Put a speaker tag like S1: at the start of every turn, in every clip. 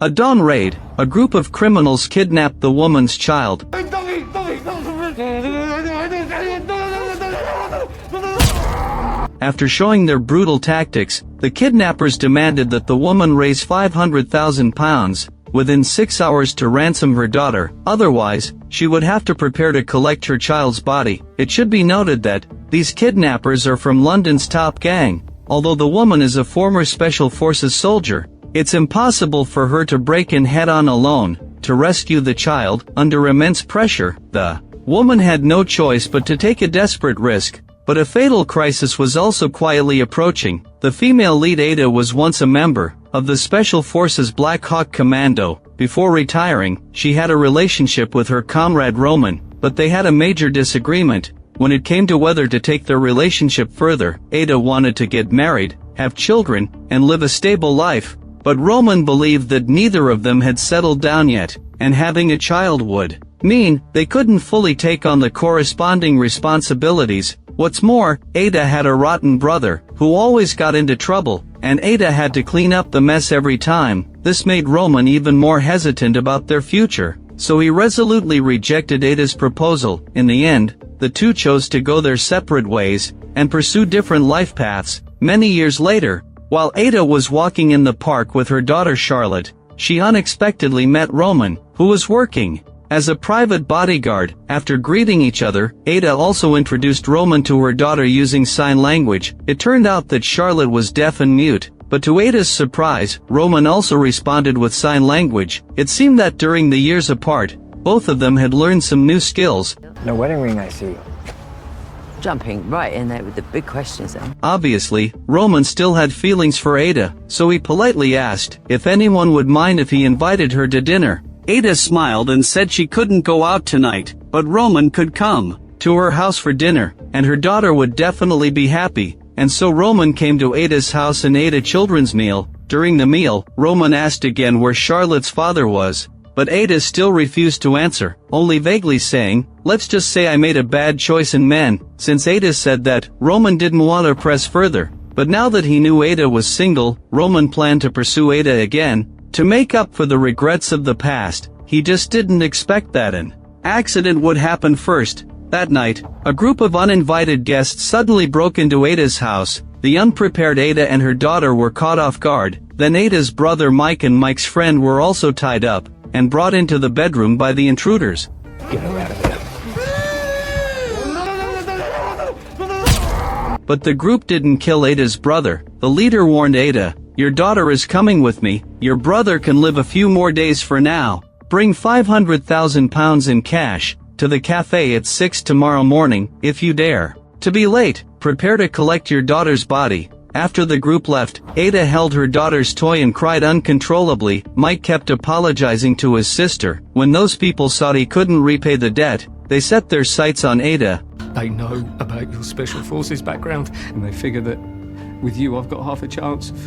S1: A dawn raid, a group of criminals kidnapped the woman's child. After showing their brutal tactics, the kidnappers demanded that the woman raise £500,000 within 6 hours to ransom her daughter, otherwise, she would have to prepare to collect her child's body. It should be noted that these kidnappers are from London's top gang. Although the woman is a former Special Forces soldier, it's impossible for her to break in head-on alone to rescue the child under immense pressure. The woman had no choice but to take a desperate risk. But a fatal crisis was also quietly approaching. The female lead Ada was once a member of the Special Forces Black Hawk Commando. Before retiring, she had a relationship with her comrade Roman, but they had a major disagreement. When it came to whether to take their relationship further, Ada wanted to get married, have children, and live a stable life. But Roman believed that neither of them had settled down yet, and having a child would mean they couldn't fully take on the corresponding responsibilities. What's more, Ada had a rotten brother, who always got into trouble, and Ada had to clean up the mess every time. This made Roman even more hesitant about their future, so he resolutely rejected Ada's proposal. In the end, the two chose to go their separate ways, and pursue different life paths. Many years later, while Ada was walking in the park with her daughter Charlotte, she unexpectedly met Roman, who was working as a private bodyguard. After greeting each other, Ada also introduced Roman to her daughter using sign language. It turned out that Charlotte was deaf and mute, but to Ada's surprise, Roman also responded with sign language. It seemed that during the years apart, both of them had learned some new skills.
S2: No wedding ring, I see.
S3: Jumping right in there with the big questions then.
S1: Obviously, Roman still had feelings for Ada, so he politely asked if anyone would mind if he invited her to dinner. Ada smiled and said she couldn't go out tonight, but Roman could come to her house for dinner, and her daughter would definitely be happy. And so Roman came to Ada's house and ate a children's meal. During the meal, Roman asked again where Charlotte's father was, but Ada still refused to answer, only vaguely saying, "Let's just say I made a bad choice in men." Since Ada said that, Roman didn't want to press further. But now that he knew Ada was single, Roman planned to pursue Ada again, to make up for the regrets of the past. He just didn't expect that an accident would happen first. That night, a group of uninvited guests suddenly broke into Ada's house. The unprepared Ada and her daughter were caught off guard. Then Ada's brother Mike and Mike's friend were also tied up and brought into the bedroom by the intruders.
S2: Get her out of there.
S1: But the group didn't kill Ada's brother. The leader warned Ada, "Your daughter is coming with me. Your brother can live a few more days for now. Bring £500,000 in cash to the cafe at 6 tomorrow morning, if you dare. To be late, prepare to collect your daughter's body." After the group left, Ada held her daughter's toy and cried uncontrollably. Mike kept apologizing to his sister. When those people saw he couldn't repay the debt, they set their sights on Ada.
S4: They know about your Special Forces background, and they figure that with you I've got half a chance of...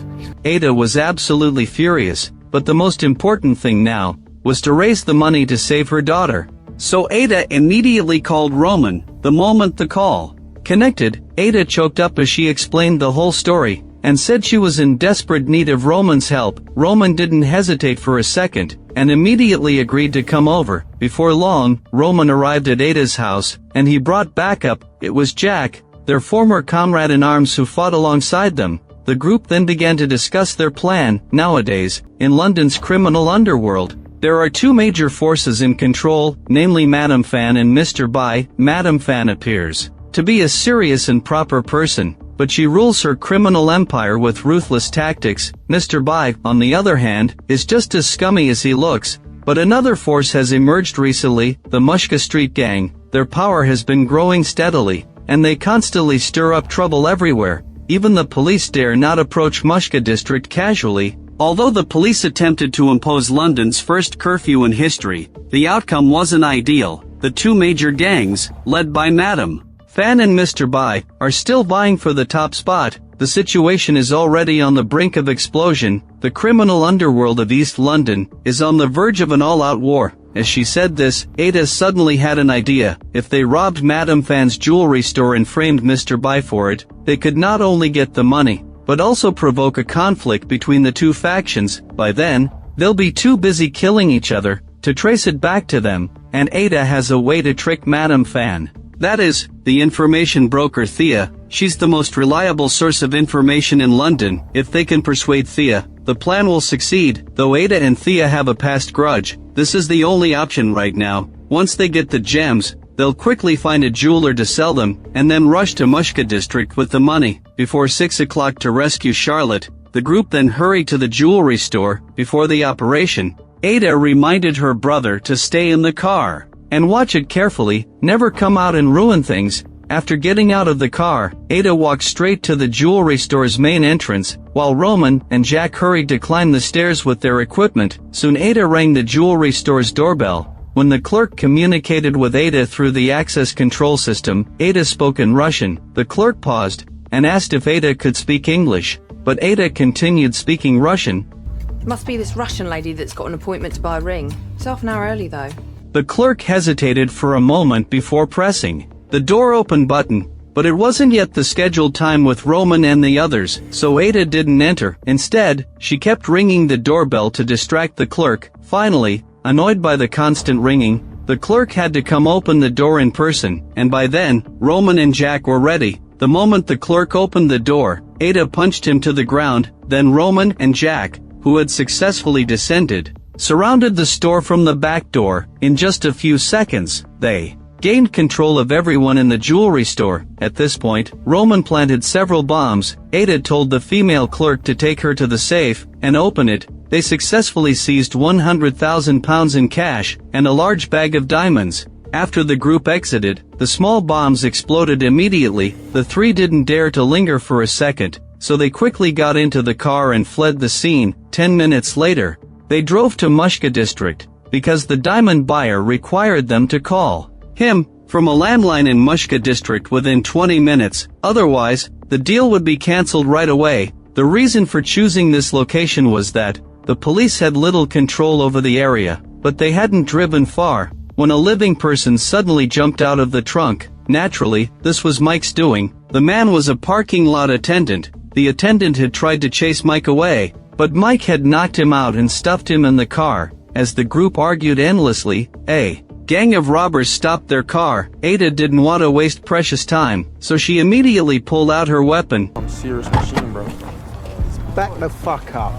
S1: Ada was absolutely furious, but the most important thing now was to raise the money to save her daughter. So Ada immediately called Roman. The moment the call connected, Ada choked up as she explained the whole story, and said she was in desperate need of Roman's help. Roman didn't hesitate for a second, and immediately agreed to come over. Before long, Roman arrived at Ada's house, and he brought backup. It was Jack, their former comrade in arms, who fought alongside them. The group then began to discuss their plan. Nowadays, in London's criminal underworld, there are two major forces in control, namely Madame Fan and Mr. Bai. Madame Fan appears to be a serious and proper person, but she rules her criminal empire with ruthless tactics. Mr. Bai, on the other hand, is just as scummy as he looks. But another force has emerged recently, the Mushka Street Gang. Their power has been growing steadily, and they constantly stir up trouble everywhere. Even the police dare not approach Mushka District casually. Although the police attempted to impose London's first curfew in history, the outcome wasn't ideal. The two major gangs, led by Madame Fan and Mr. Bai, are still vying for the top spot. The situation is already on the brink of explosion. The criminal underworld of East London is on the verge of an all-out war. As she said this, Ada suddenly had an idea. If they robbed Madame Fan's jewelry store and framed Mr. Bai for it, they could not only get the money, but also provoke a conflict between the two factions. By then, They'll be too busy killing each other to trace it back to them, and Ada has a way to trick Madame Fan. That is, the information broker Thea. She's the most reliable source of information in London. If they can persuade Thea, the plan will succeed. Though Ada and Thea have a past grudge, this is the only option right now. Once they get the gems, they'll quickly find a jeweler to sell them, and then rush to Mushka district with the money. Before 6 o'clock to rescue Charlotte, the group then hurried to the jewelry store. Before the operation, Ada reminded her brother to stay in the car and watch it carefully, never come out and ruin things. After getting out of the car, Ada walked straight to the jewelry store's main entrance, while Roman and Jack hurried to climb the stairs with their equipment. Soon Ada rang the jewelry store's doorbell. When the clerk communicated with Ada through the access control system, Ada spoke in Russian. The clerk paused and asked if Ada could speak English, but Ada continued speaking Russian.
S5: Must be this Russian lady that's got an appointment to buy a ring. It's half an hour early, though.
S1: The clerk hesitated for a moment before pressing the door open button, but it wasn't yet the scheduled time with Roman and the others, so Ada didn't enter. Instead, she kept ringing the doorbell to distract the clerk. Finally, annoyed by the constant ringing, the clerk had to come open the door in person, and by then, Roman and Jack were ready. The moment the clerk opened the door, Ada punched him to the ground. Then Roman and Jack, who had successfully descended, surrounded the store from the back door. In just a few seconds, they gained control of everyone in the jewelry store. At this point, Roman planted several bombs. Ada told the female clerk to take her to the safe and open it. They successfully seized £100,000 in cash and a large bag of diamonds. After the group exited, the small bombs exploded immediately. The three didn't dare to linger for a second, so they quickly got into the car and fled the scene. 10 minutes later, they drove to Mushka district, because the diamond buyer required them to call him from a landline in Mushka district within 20 minutes, otherwise, the deal would be cancelled right away. The reason for choosing this location was that the police had little control over the area, but they hadn't driven far when a living person suddenly jumped out of the trunk. Naturally, this was Mike's doing. The man was a parking lot attendant. The attendant had tried to chase Mike away, but Mike had knocked him out and stuffed him in the car. As the group argued endlessly, a gang of robbers stopped their car. Ada didn't want to waste precious time, so she immediately pulled out her weapon.
S6: I'm a serious machine, bro.
S7: Back the fuck up.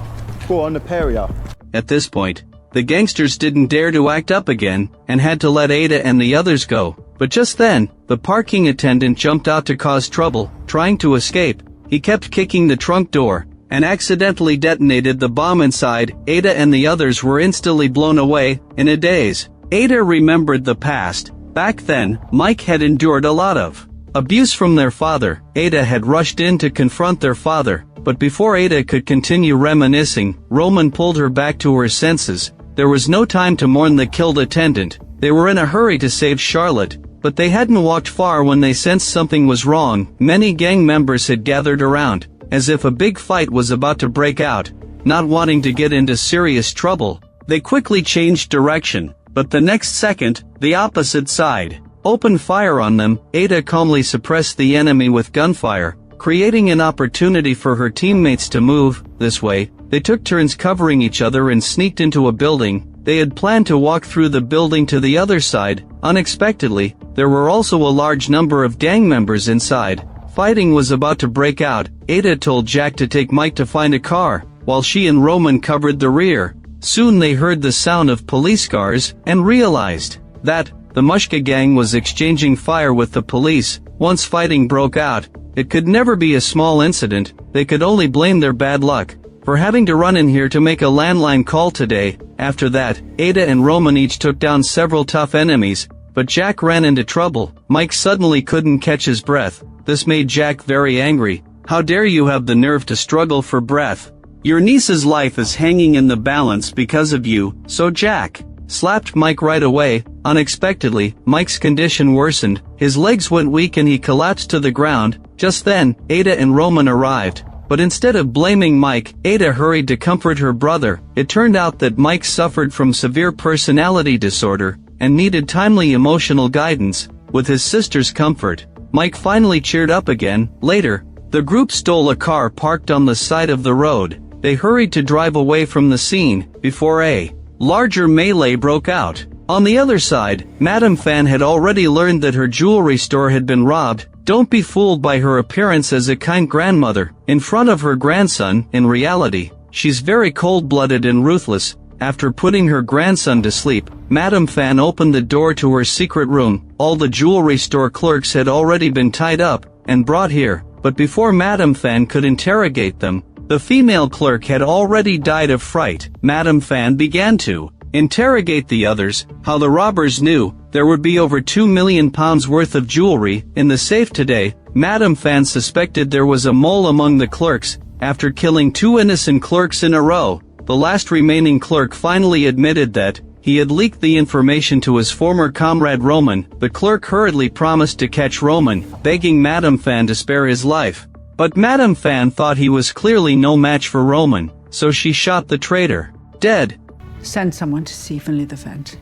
S7: Go on the peria.
S1: At this point, the gangsters didn't dare to act up again, and had to let Ada and the others go. But just then, the parking attendant jumped out to cause trouble. Trying to escape, he kept kicking the trunk door, and accidentally detonated the bomb inside. Ada and the others were instantly blown away, in a daze. Ada remembered the past. Back then, Mike had endured a lot of abuse from their father. Ada had rushed in to confront their father, but before Ada could continue reminiscing, Roman pulled her back to her senses. There was no time to mourn the killed attendant. They were in a hurry to save Charlotte, but they hadn't walked far when they sensed something was wrong. Many gang members had gathered around, as if a big fight was about to break out. Not wanting to get into serious trouble, they quickly changed direction, but the next second, the opposite side opened fire on them. Ada calmly suppressed the enemy with gunfire, creating an opportunity for her teammates to move. This way, they took turns covering each other and sneaked into a building. They had planned to walk through the building to the other side. Unexpectedly, there were also a large number of gang members inside. Fighting was about to break out. Ada told Jack to take Mike to find a car, while she and Roman covered the rear. Soon they heard the sound of police cars, and realized that the Mushka gang was exchanging fire with the police. Once fighting broke out, it could never be a small incident. They could only blame their bad luck for having to run in here to make a landline call today. After that, Ada and Roman each took down several tough enemies, but Jack ran into trouble. Mike suddenly couldn't catch his breath. This made Jack very angry. How dare you have the nerve to struggle for breath? Your niece's life is hanging in the balance because of you. So Jack slapped Mike right away. Unexpectedly, Mike's condition worsened. His legs went weak and he collapsed to the ground. Just then, Ada and Roman arrived. But instead of blaming Mike, Ada hurried to comfort her brother. It turned out that Mike suffered from severe personality disorder and needed timely emotional guidance. With his sister's comfort, Mike finally cheered up again. Later, the group stole a car parked on the side of the road. they hurried to drive away from the scene, before a larger melee broke out. On the other side, Madame Fan had already learned that her jewelry store had been robbed. Don't be fooled by her appearance as a kind grandmother in front of her grandson. In reality, she's very cold-blooded and ruthless. After putting her grandson to sleep, Madame Fan opened the door to her secret room. All the jewelry store clerks had already been tied up and brought here, but before Madame Fan could interrogate them, the female clerk had already died of fright. Madame Fan began to interrogate the others. How the robbers knew there would be over £2 million worth of jewelry in the safe today. Madame Fan suspected there was a mole among the clerks. After killing 2 innocent clerks in a row, the last remaining clerk finally admitted that he had leaked the information to his former comrade Roman. The clerk hurriedly promised to catch Roman, begging Madame Fan to spare his life. But Madame Fan thought he was clearly no match for Roman, so she shot the traitor dead.
S6: Send someone to see Finlay the Vent.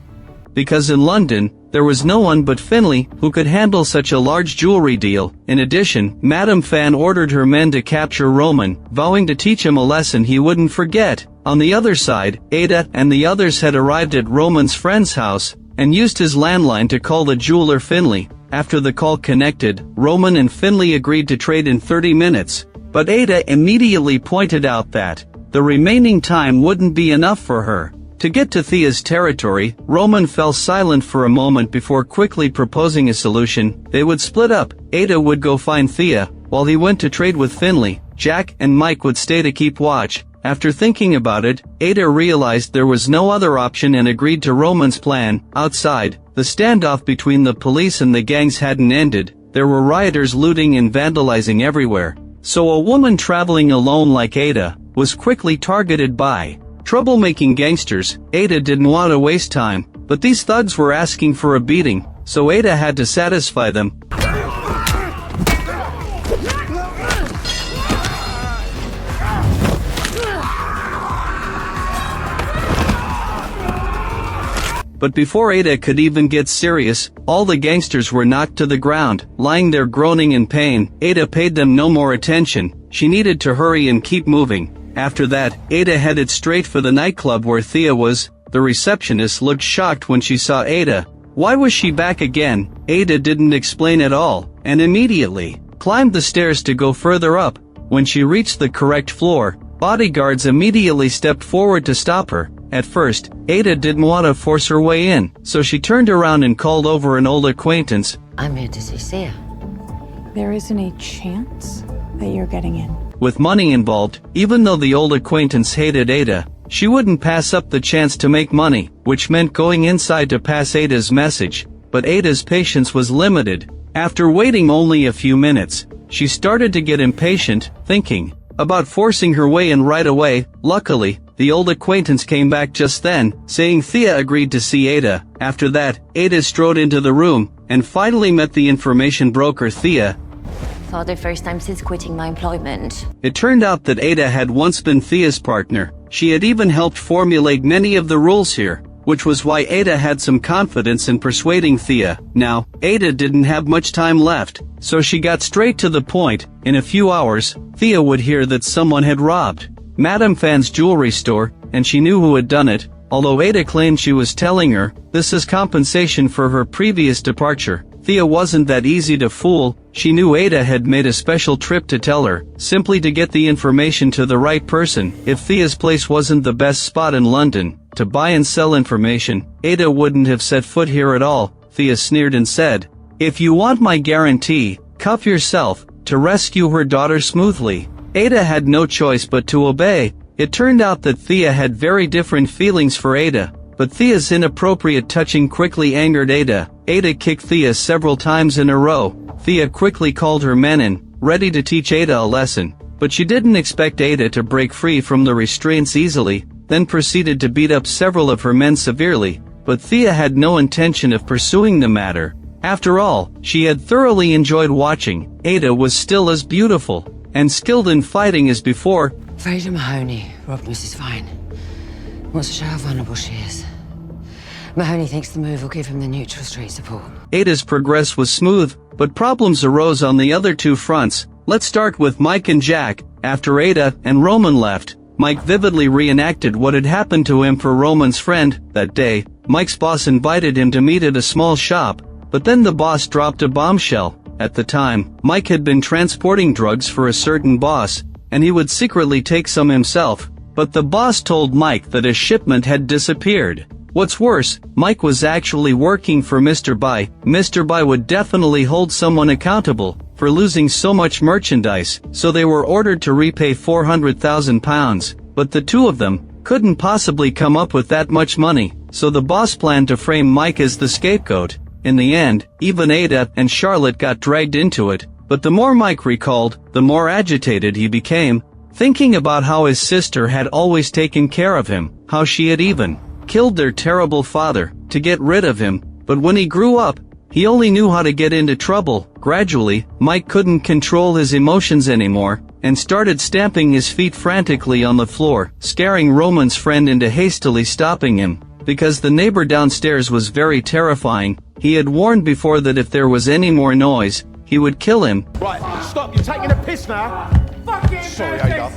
S1: Because in London, there was no one but Finlay who could handle such a large jewelry deal. In addition, Madame Fan ordered her men to capture Roman, vowing to teach him a lesson he wouldn't forget. On the other side, Ada and the others had arrived at Roman's friend's house and used his landline to call the jeweler Finlay. After the call connected, Roman and Finlay agreed to trade in 30 minutes. But Ada immediately pointed out that the remaining time wouldn't be enough for her. To get to Thea's territory, Roman fell silent for a moment before quickly proposing a solution. They would split up. Ada would go find Thea, while he went to trade with Finlay. Jack and Mike would stay to keep watch. After thinking about it, Ada realized there was no other option and agreed to Roman's plan. Outside, the standoff between the police and the gangs hadn't ended. There were rioters looting and vandalizing everywhere. So a woman traveling alone like Ada was quickly targeted by troublemaking gangsters. Ada didn't want to waste time, but these thugs were asking for a beating, so Ada had to satisfy them. But before Ada could even get serious, all the gangsters were knocked to the ground, lying there groaning in pain. Ada paid them no more attention. She needed to hurry and keep moving. After that, Ada headed straight for the nightclub where Thea was. The receptionist looked shocked when she saw Ada. Why was she back again? Ada didn't explain at all, and immediately climbed the stairs to go further up. When she reached the correct floor, bodyguards immediately stepped forward to stop her. At first, Ada didn't want to force her way in, so she turned around and called over an old acquaintance.
S3: I'm here to see Thea.
S8: There isn't a chance that you're getting in.
S1: With money involved, even though the old acquaintance hated Ada, she wouldn't pass up the chance to make money, which meant going inside to pass Ada's message. But Ada's patience was limited. After waiting only a few minutes, she started to get impatient, thinking about forcing her way in right away. Luckily, the old acquaintance came back just then, saying Thea agreed to see Ada. After that, Ada strode into the room, and finally met the information broker Thea.
S9: For the first time since quitting my employment.
S1: It turned out that Ada had once been Thea's partner. She had even helped formulate many of the rules here, which was why Ada had some confidence in persuading Thea. Now, Ada didn't have much time left, so she got straight to the point. In a few hours, Thea would hear that someone had robbed Madame Fan's jewelry store, and she knew who had done it. Although Ada claimed she was telling her this is compensation for her previous departure, Thea wasn't that easy to fool. She knew Ada had made a special trip to tell her, simply to get the information to the right person. If Thea's place wasn't the best spot in London to buy and sell information, Ada wouldn't have set foot here at all. Thea sneered and said, "If you want my guarantee, cuff yourself," to rescue her daughter smoothly. Ada had no choice but to obey. It turned out that Thea had very different feelings for Ada, but Thea's inappropriate touching quickly angered Ada. Ada kicked Thea several times in a row. Thea quickly called her men in, ready to teach Ada a lesson, but she didn't expect Ada to break free from the restraints easily, then proceeded to beat up several of her men severely. But Thea had no intention of pursuing the matter. After all, she had thoroughly enjoyed watching. Ada was still as beautiful and skilled in fighting as before.
S3: Fraser Mahoney robbed Mrs. Vine. Wants to show how vulnerable she is. Mahoney thinks the move will give him the neutral street support.
S1: Ada's progress was smooth, but problems arose on the other two fronts. Let's start with Mike and Jack. After Ada and Roman left, Mike vividly reenacted what had happened to him for Roman's friend. That day, Mike's boss invited him to meet at a small shop, but then the boss dropped a bombshell. At the time, Mike had been transporting drugs for a certain boss, and he would secretly take some himself, but the boss told Mike that a shipment had disappeared. What's worse, Mike was actually working for Mr. Bai. Mr. Bai would definitely hold someone accountable for losing so much merchandise, so they were ordered to repay £400,000, but the two of them couldn't possibly come up with that much money, so the boss planned to frame Mike as the scapegoat. In the end, even Ada and Charlotte got dragged into it, but the more Mike recalled, the more agitated he became, thinking about how his sister had always taken care of him, how she had even killed their terrible father to get rid of him, but when he grew up, he only knew how to get into trouble. Gradually, Mike couldn't control his emotions anymore, and started stamping his feet frantically on the floor, scaring Roman's friend into hastily stopping him, because the neighbor downstairs was very terrifying. He had warned before that if there was any more noise, he would kill him.
S7: Right, stop, you're taking a piss now. Sorry, Ada.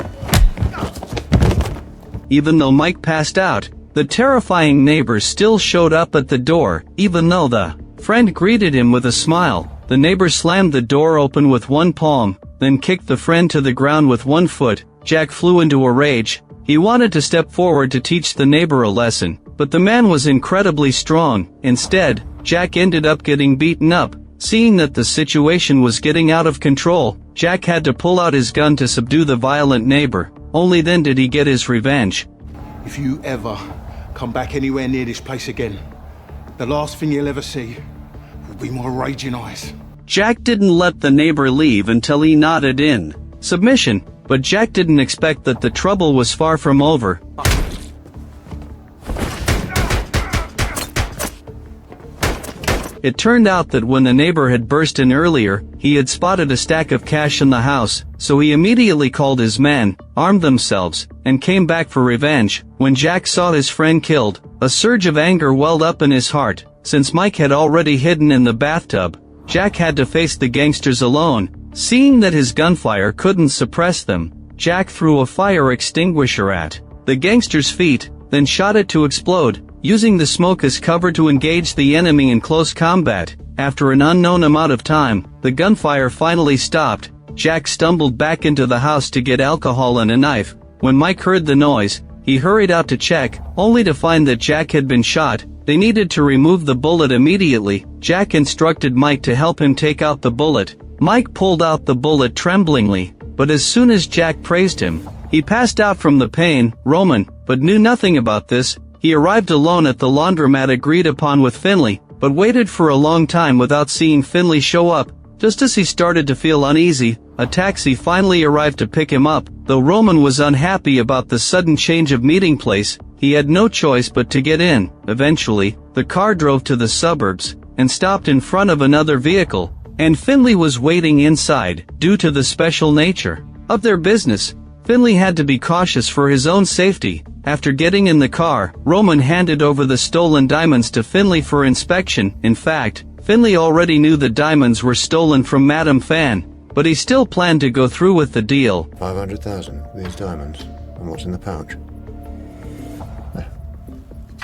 S1: Even though Mike passed out, the terrifying neighbor still showed up at the door. Even though the friend greeted him with a smile, the neighbor slammed the door open with one palm, then kicked the friend to the ground with one foot. Jack flew into a rage. He wanted to step forward to teach the neighbor a lesson, but the man was incredibly strong. Instead, Jack ended up getting beaten up. Seeing that the situation was getting out of control, Jack had to pull out his gun to subdue the violent neighbor. Only then did he get his revenge.
S7: If you ever come back anywhere near this place again, the last thing you'll ever see will be my raging eyes.
S1: Jack didn't let the neighbor leave until he nodded in submission, but Jack didn't expect that the trouble was far from over. It turned out that when the neighbor had burst in earlier, he had spotted a stack of cash in the house, so he immediately called his men, armed themselves, and came back for revenge. When Jack saw his friend killed, a surge of anger welled up in his heart. Since Mike had already hidden in the bathtub, Jack had to face the gangsters alone. Seeing that his gunfire couldn't suppress them, Jack threw a fire extinguisher at the gangster's feet, then shot it to explode, using the smoke as cover to engage the enemy in close combat. After an unknown amount of time, the gunfire finally stopped. Jack stumbled back into the house to get alcohol and a knife. When Mike heard the noise, he hurried out to check, only to find that Jack had been shot. They needed to remove the bullet immediately. Jack instructed Mike to help him take out the bullet. Mike pulled out the bullet tremblingly, but as soon as Jack praised him, he passed out from the pain. Roman, but knew nothing about this. He arrived alone at the laundromat agreed upon with Finley, but waited for a long time without seeing Finley show up. Just as he started to feel uneasy, a taxi finally arrived to pick him up. Though Roman was unhappy about the sudden change of meeting place, he had no choice but to get in. Eventually, the car drove to the suburbs, and stopped in front of another vehicle, and Finley was waiting inside. Due to the special nature of their business, Finley had to be cautious for his own safety. After getting in the car, Roman handed over the stolen diamonds to Finley for inspection. In fact, Finley already knew the diamonds were stolen from Madame Fan, but he still planned to go through with the deal.
S10: 500,000, these diamonds. And what's in the pouch?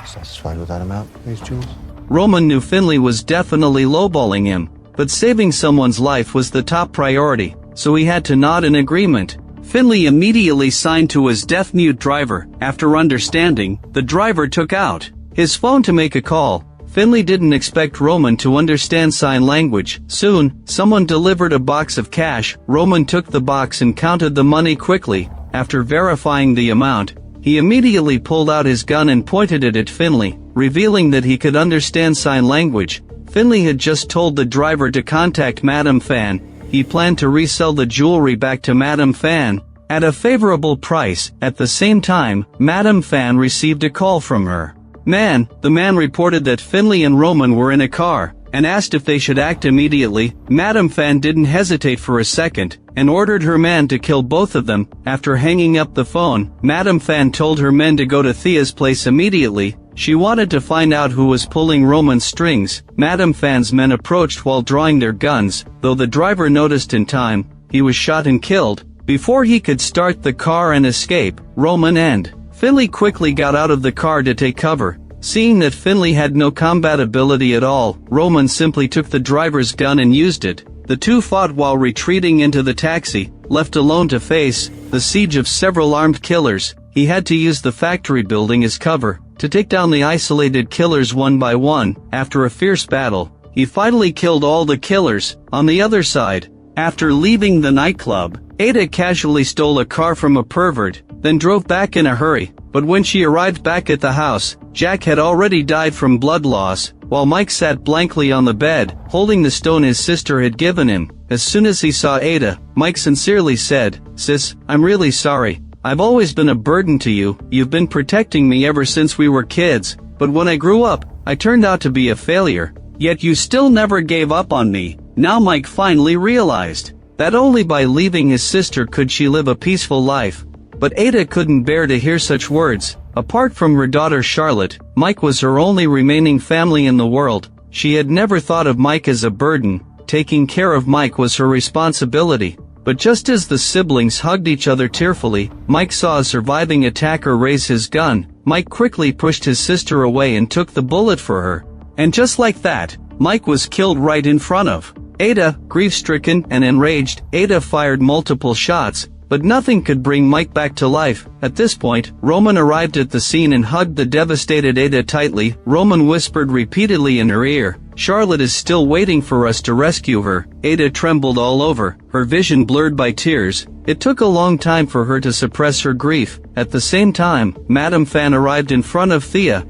S10: Satisfied with that amount, these jewels?
S1: Roman knew Finley was definitely lowballing him, but saving someone's life was the top priority, so he had to nod in agreement. Finley immediately signed to his deaf-mute driver. After understanding, the driver took out his phone to make a call. Finley didn't expect Roman to understand sign language. Soon, someone delivered a box of cash. Roman took the box and counted the money quickly. After verifying the amount, he immediately pulled out his gun and pointed it at Finley, revealing that he could understand sign language. Finley had just told the driver to contact Madame Fan. He planned to resell the jewelry back to Madame Fan at a favorable price. At the same time, Madame Fan received a call from her man. The man reported that Finley and Roman were in a car, and asked if they should act immediately. Madame Fan didn't hesitate for a second, and ordered her man to kill both of them. After hanging up the phone, Madame Fan told her men to go to Thea's place immediately. She wanted to find out who was pulling Roman's strings. Madame Fan's men approached while drawing their guns. Though the driver noticed in time, he was shot and killed. Before he could start the car and escape, Roman and Finley quickly got out of the car to take cover. Seeing that Finley had no combat ability at all, Roman simply took the driver's gun and used it. The two fought while retreating into the taxi. Left alone to face the siege of several armed killers, he had to use the factory building as cover to take down the isolated killers one by one. After a fierce battle, he finally killed all the killers. On the other side, after leaving the nightclub, Ada casually stole a car from a pervert, then drove back in a hurry. But when she arrived back at the house, Jack had already died from blood loss, while Mike sat blankly on the bed, holding the stone his sister had given him. As soon as he saw Ada, Mike sincerely said, "Sis, I'm really sorry. I've always been a burden to you. You've been protecting me ever since we were kids, but when I grew up, I turned out to be a failure. Yet you still never gave up on me." Now Mike finally realized that only by leaving his sister could she live a peaceful life. But Ada couldn't bear to hear such words. Apart from her daughter Charlotte, Mike was her only remaining family in the world. She had never thought of Mike as a burden. Taking care of Mike was her responsibility. But just as the siblings hugged each other tearfully, Mike saw a surviving attacker raise his gun. Mike quickly pushed his sister away and took the bullet for her. And just like that, Mike was killed right in front of Ada. Grief-stricken and enraged, Ada fired multiple shots, but nothing could bring Mike back to life. At this point, Roman arrived at the scene and hugged the devastated Ada tightly. Roman whispered repeatedly in her ear, "Charlotte is still waiting for us to rescue her." Ada trembled all over, her vision blurred by tears. It took a long time for her to suppress her grief. At the same time, Madame Fan arrived in front of Thea.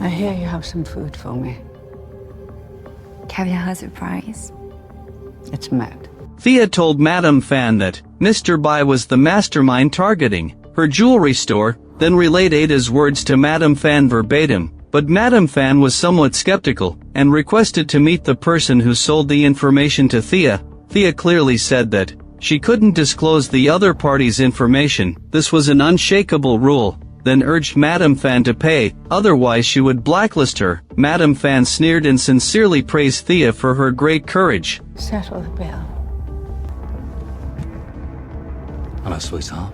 S6: I hear you have some food for me.
S9: Have you a surprise?
S6: It's mad.
S1: Thea told Madame Fan that Mr. Bai was the mastermind targeting her jewelry store, then relayed Ada's words to Madame Fan verbatim. But Madame Fan was somewhat skeptical, and requested to meet the person who sold the information to Thea. Thea clearly said that she couldn't disclose the other party's information. This was an unshakable rule, then urged Madame Fan to pay, otherwise she would blacklist her. Madame Fan sneered and sincerely praised Thea for her great courage.
S6: Settle the bill.
S4: Hello, sweetheart.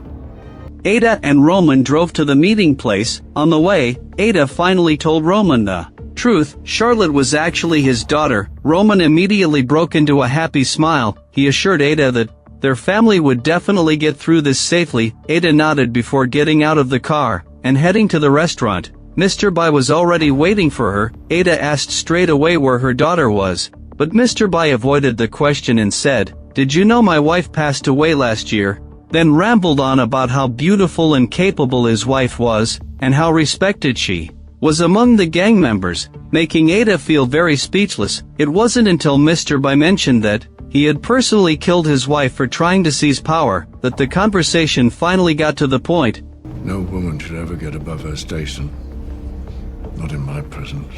S1: Ada and Roman drove to the meeting place. On the way, Ada finally told Roman the truth. Charlotte was actually his daughter. Roman immediately broke into a happy smile. He assured Ada that their family would definitely get through this safely. Ada nodded before getting out of the car and heading to the restaurant. Mr. Bai was already waiting for her. Ada asked straight away where her daughter was, but Mr. Bai avoided the question and said, "Did you know my wife passed away last year?" Then rambled on about how beautiful and capable his wife was, and how respected she was among the gang members, making Ada feel very speechless. It wasn't until Mr. Bai mentioned that he had personally killed his wife for trying to seize power that the conversation finally got to the point.
S11: No woman should ever get above her station. Not in my presence.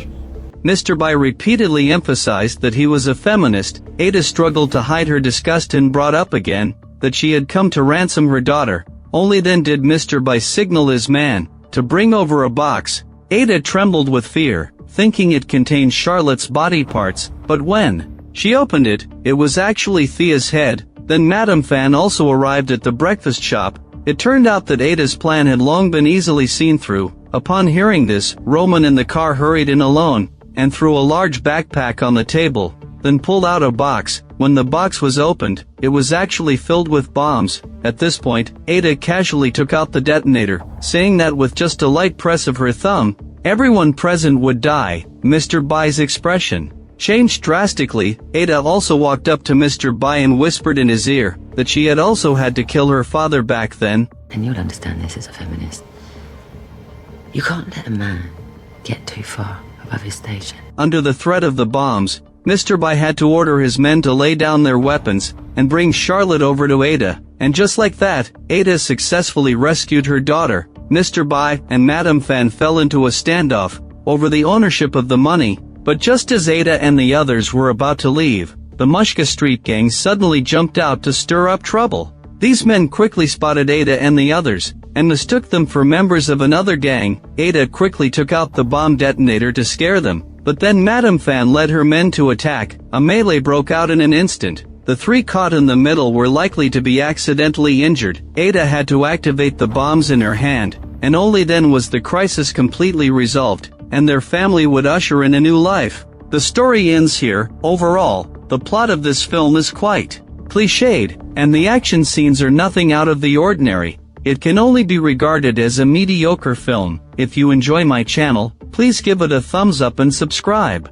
S1: Mr. Bai repeatedly emphasized that he was a feminist. Ada struggled to hide her disgust and brought up again that she had come to ransom her daughter. Only then did Mr. Bai signal his man to bring over a box. Ada trembled with fear, thinking it contained Charlotte's body parts, but when she opened it, it was actually Thea's head. Then Madame Fan also arrived at the breakfast shop. It turned out that Ada's plan had long been easily seen through. Upon hearing this, Roman in the car hurried in alone, and threw a large backpack on the table, then pulled out a box. When the box was opened, it was actually filled with bombs. At this point, Ada casually took out the detonator, saying that with just a light press of her thumb, everyone present would die. Mr. Bai's expression changed drastically. Ada also walked up to Mr. Bai and whispered in his ear that she had also had to kill her father back then.
S3: And you'll understand this as a feminist. You can't let a man get too far above his station.
S1: Under the threat of the bombs, Mr. Bai had to order his men to lay down their weapons and bring Charlotte over to Ada. And just like that, Ada successfully rescued her daughter. Mr. Bai and Madame Fan fell into a standoff over the ownership of the money. But just as Ada and the others were about to leave, the Mushka Street gang suddenly jumped out to stir up trouble. These men quickly spotted Ada and the others, and mistook them for members of another gang. Ada quickly took out the bomb detonator to scare them, but then Madame Fan led her men to attack. A melee broke out in an instant. The three caught in the middle were likely to be accidentally injured. Ada had to activate the bombs in her hand, and only then was the crisis completely resolved, and their family would usher in a new life. The story ends here. Overall, the plot of this film is quite cliched, and the action scenes are nothing out of the ordinary. It can only be regarded as a mediocre film. If you enjoy my channel, please give it a thumbs up and subscribe.